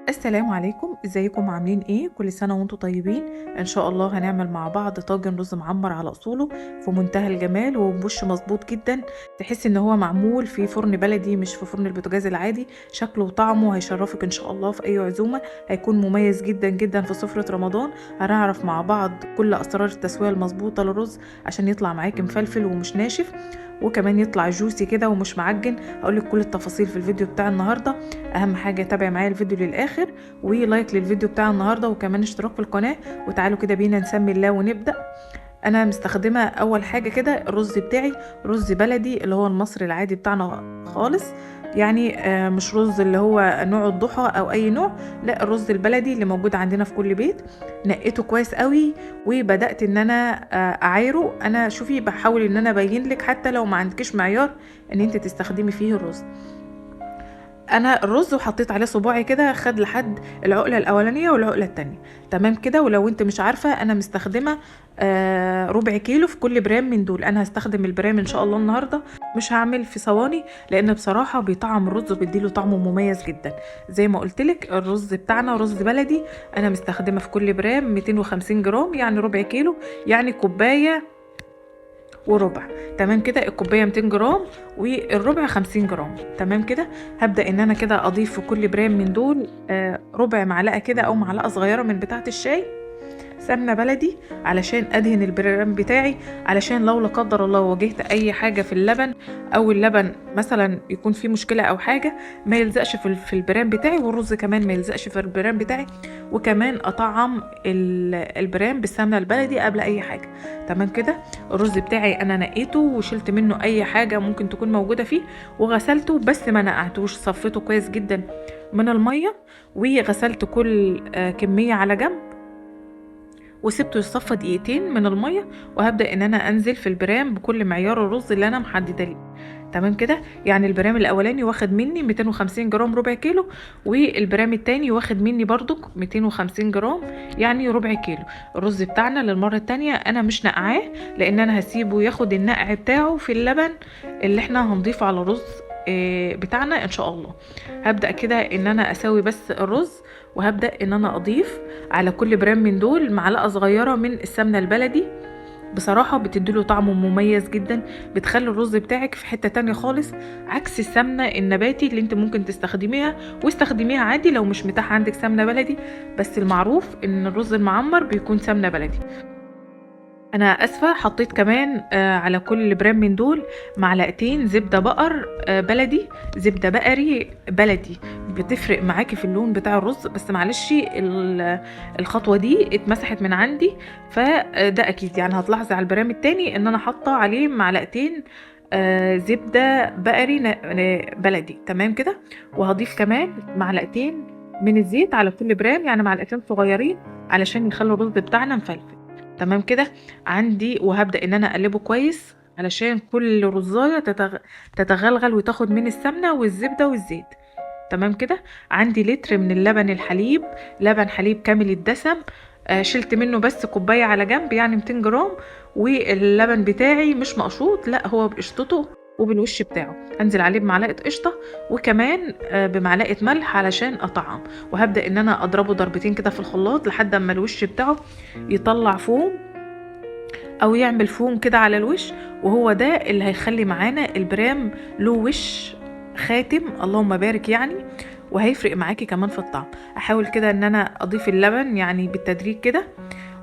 السلام عليكم، ازيكم عاملين ايه؟ كل سنة وانتم طيبين. ان شاء الله هنعمل مع بعض طاجن رز معمر على اصوله في منتهى الجمال وبوش مظبوط جدا. تحس ان هو معمول في فرن بلدي مش في فرن البوتاجاز العادي. شكله وطعمه هيشرفك ان شاء الله في اي عزومة. هيكون مميز جدا جدا في سفرة رمضان. هنعرف مع بعض كل اسرار التسوية المظبوطة للرز عشان يطلع معاك مفلفل ومش ناشف، وكمان يطلع جوسي كده ومش معجن. هقولك كل التفاصيل في الفيديو بتاع النهارده. اهم حاجه تابع معايا الفيديو للاخر ولايك للفيديو بتاع النهارده وكمان اشتراك في القناه. وتعالوا كده بينا نسمي الله ونبدا. انا مستخدمه اول حاجه كده الرز بتاعي رز بلدي اللي هو المصري العادي بتاعنا خالص. يعني مش رز اللي هو نوع الضحى او اي نوع، لا الرز البلدي اللي موجود عندنا في كل بيت. نقيته كويس قوي وبدات ان انا اعايره. انا شوفي بحاول ان انا ابين لك حتى لو ما عندكش معيار ان انت تستخدمي فيه الرز. انا الرز وحطيت عليه صباعي كده خد لحد العقله الاولانيه والعقله التانية. تمام كده. ولو انت مش عارفه انا مستخدمه ربع كيلو في كل برام من دول. انا هستخدم البرام ان شاء الله النهارده، مش هعمل في صواني لان بصراحه بيطعم الرز وبيديله طعمه مميز جدا. زي ما قلت لك الرز بتاعنا رز بلدي. انا مستخدمه في كل برام 250 جرام يعني ربع كيلو، يعني كوبايه وربع. تمام كده. الكوبايه 200 جرام والربع 50 جرام. تمام كده. هبدا ان انا كده اضيف في كل برام من دول ربع معلقه كده او معلقه صغيره من بتاعه الشاي سمنه بلدي علشان ادهن البرام بتاعي، علشان لو لا قدر الله واجهت اي حاجه في اللبن او اللبن مثلا يكون فيه مشكله او حاجه ما يلزقش في البرام بتاعي، والرز كمان ما يلزقش في البرام بتاعي. وكمان اطعم البرام بالسمنه البلدي قبل اي حاجه. تمام كده. الرز بتاعي انا نقيته وشلت منه اي حاجه ممكن تكون موجوده فيه وغسلته، بس ما نقعتوش، صفيته كويس جدا من الميه وغسلت كل كميه على جنب وسبته يصفى دقيقتين من الميه. وهبدا ان انا انزل في البرام بكل معيار الرز اللي انا محدده ليه. تمام كده. يعني البرام الاولاني واخد مني 250 جرام ربع كيلو، والبرام التاني واخد مني برضك 250 جرام يعني ربع كيلو. الرز بتاعنا للمره التانية انا مش نقعاه لان انا هسيبه ياخد النقع بتاعه في اللبن اللي احنا هنضيفه على الرز بتاعنا ان شاء الله. هبدا كده ان انا اسوي بس الرز، وهبدا ان انا اضيف على كل برام من دول معلقه صغيره من السمنه البلدي. بصراحه بتديله طعم مميز جدا، بتخلي الرز بتاعك في حته تانية خالص عكس السمنه النباتي اللي انت ممكن تستخدميها. واستخدميها عادي لو مش متاح عندك سمنه بلدي، بس المعروف ان الرز المعمر بيكون سمنه بلدي. انا اسفه حطيت كمان على كل برام من دول معلقتين زبده بقر بلدي، زبده بقري بلدي. بتفرق معاكي في اللون بتاع الرز، بس معلش الخطوه دي اتمسحت من عندي فده اكيد. يعني هتلاحظي على البرام التاني ان انا حاطه عليه معلقتين زبده بقري بلدي. تمام كده. وهضيف كمان معلقتين من الزيت على كل برام، يعني معلقتين صغيرين علشان يخلوا الرز بتاعنا مفلفل. تمام كده عندي. وهبدأ ان انا اقلبه كويس علشان كل رزاية تتغلغل وتاخد من السمنة والزبدة والزيت. تمام كده. عندي لتر من اللبن الحليب، لبن حليب كامل الدسم. شلت منه بس كوباية على جنب يعني 200 جرام. واللبن بتاعي مش مقشوط، لا هو بقشطته وبالوش بتاعه. انزل عليه بمعلقه قشطه وكمان بمعلقه ملح علشان اطعم. وهبدا ان انا اضربه ضربتين كده في الخلاط لحد اما الوش بتاعه يطلع فوم او يعمل فوم كده على الوش، وهو ده اللي هيخلي معانا البرام له وش خاتم اللهم بارك يعني، وهيفرق معاكي كمان في الطعم. احاول كده ان انا اضيف اللبن يعني بالتدريج كده،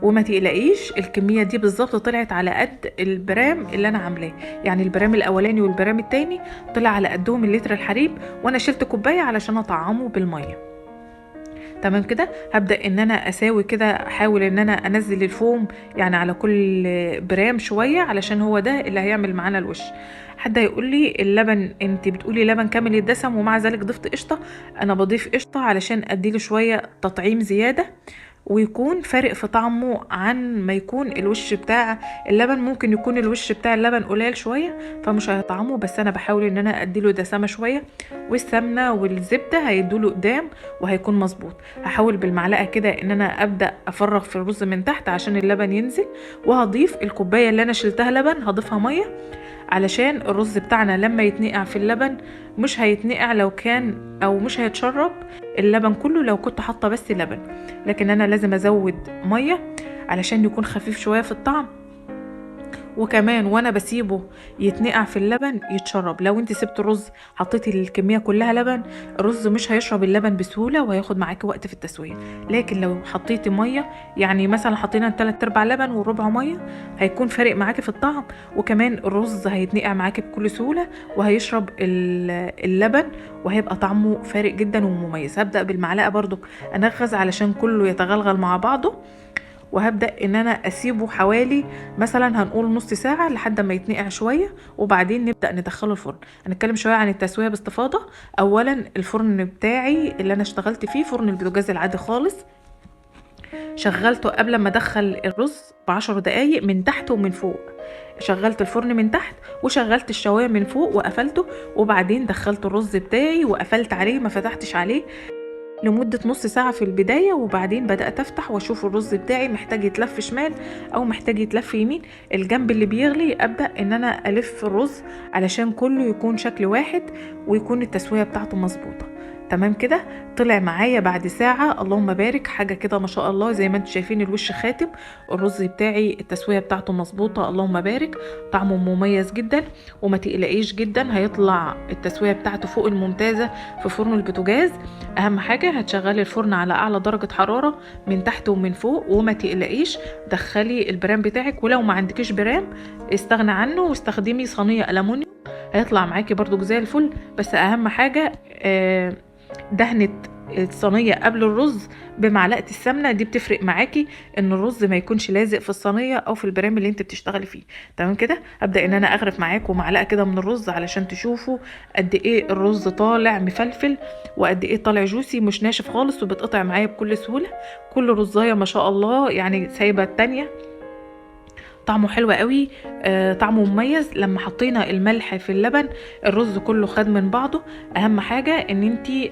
وما تقلقيش الكميه دي بالظبط طلعت على قد البرام اللي انا عاملاه. يعني البرام الاولاني والبرام التاني طلع على قدهم اللتر الحليب، وانا شلت كوبايه علشان اطعمه بالميه. تمام كده. هبدأ ان انا اساوي كده، احاول ان انا انزل الفوم يعني على كل برام شوية علشان هو ده اللي هيعمل معانا الوش. حد هيقول لي اللبن انت بتقولي لبن كامل الدسم ومع ذلك ضفت قشطة. انا بضيف قشطة علشان اديله شوية تطعيم زيادة ويكون فارق في طعمه عن ما يكون الوش بتاع اللبن. ممكن يكون الوش بتاع اللبن قليل شوية فمش هيطعمه، بس انا بحاول ان انا اديله دسامة شوية، والسمنة والزبدة هيدوله قدام وهيكون مظبوط. هحاول بالمعلقة كده ان انا ابدأ افرغ في الرز من تحت عشان اللبن ينزل، وهضيف الكوباية اللي انا شلتها لبن هضيفها مية علشان الرز بتاعنا لما يتنقع في اللبن مش هيتنقع لو كان، او مش هيتشرب اللبن كله لو كنت حاطه بس لبن. لكن انا لازم ازود ميه علشان يكون خفيف شويه في الطعم، وكمان وانا بسيبه يتنقع في اللبن يتشرب. لو انت سبت الرز حطيتي الكميه كلها لبن، الرز مش هيشرب اللبن بسهوله وهياخد معاكي وقت في التسويه. لكن لو حطيتي ميه، يعني مثلا حطينا 3/4 لبن وربع ميه، هيكون فارق معاكي في الطعم، وكمان الرز هيتنقع معاكي بكل سهوله وهيشرب اللبن، وهيبقى طعمه فارق جدا ومميز. هبدا بالمعلقه برضو انغز علشان كله يتغلغل مع بعضه، وهبدأ ان انا اسيبه حوالي مثلا هنقول نص ساعة لحد ما يتنقع شوية، وبعدين نبدأ ندخله الفرن. هنتكلم شوية عن التسوية باستفاضة. اولا الفرن بتاعي اللي انا اشتغلت فيه فرن البوتاجاز العادي خالص، شغلته قبل ما ادخل الرز ب10 دقايق من تحت ومن فوق. شغلت الفرن من تحت وشغلت الشوايه من فوق وقفلته، وبعدين دخلت الرز بتاعي وقفلت عليه ما فتحتش عليه لمدة نص ساعة في البداية، وبعدين بدأت أفتح وأشوف الرز بتاعي محتاج يتلف شمال أو محتاج يتلف يمين. الجنب اللي بيغلي أبدأ إن أنا ألف الرز علشان كله يكون شكل واحد ويكون التسوية بتاعته مظبوطة. تمام كده. طلع معايا بعد ساعة اللهم بارك حاجة كده ما شاء الله، زي ما انتم شايفين الوش خاتم. الرز بتاعي التسوية بتاعته مظبوطة اللهم بارك، طعمه مميز جدا، وما تقلقيش جدا هيطلع التسوية بتاعته فوق الممتازة في فرن البوتاجاز. اهم حاجة هتشغلي الفرن على اعلى درجة حرارة من تحت ومن فوق، وما تقلقيش دخلي البرام بتاعك، ولو ما عندكيش برام استغنى عنه واستخدمي صينية ألمونيوم هيطلع معاكي برضو زي الفل. بس اهم حاجة دهنة الصينية قبل الرز بمعلقة السمنة، دي بتفرق معاكي ان الرز ما يكونش لازق في الصينية او في البرام اللي انت بتشتغلي فيه. تمام كده. ابدأ ان انا اغرف معاكم معلقة كده من الرز علشان تشوفوا قد ايه الرز طالع مفلفل وقد ايه طالع جوسي، مش ناشف خالص وبتقطع معايا بكل سهولة. كل رزاية ما شاء الله يعني سايبة التانية. طعمه حلو قوي، طعمه مميز. لما حطينا الملح في اللبن الرز كله خد من بعضه. اهم حاجة ان انتي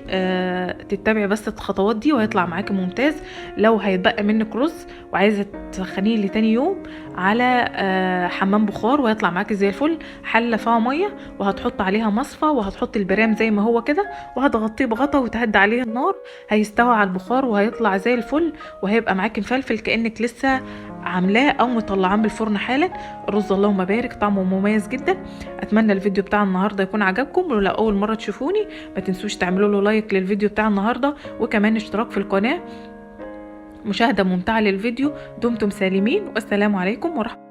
تتبعي بس الخطوات دي وهيطلع معاكي ممتاز. لو هيتبقى منك رز وعايزة تسخنيه لتاني يوم على حمام بخار وهيطلع معاكي زي الفل. حلة فيها مية وهتحط عليها مصفى وهتحط البرام زي ما هو كده وهتغطيه بغطا وتهدي عليه النار، هيستوي على البخار وهيطلع زي الفل وهيبقى معاكي مفلفل كأنك لسه عاملاه او مطلعاه من الفرن حالا. الرز اللهم بارك طعمه مميز جدا. اتمنى الفيديو بتاع النهارده يكون عجبكم، ولو اول مره تشوفوني ما تنسوش تعملوا له لايك للفيديو بتاع النهارده وكمان اشتراك في القناه. مشاهده ممتعه للفيديو. دمتم سالمين والسلام عليكم ورحمه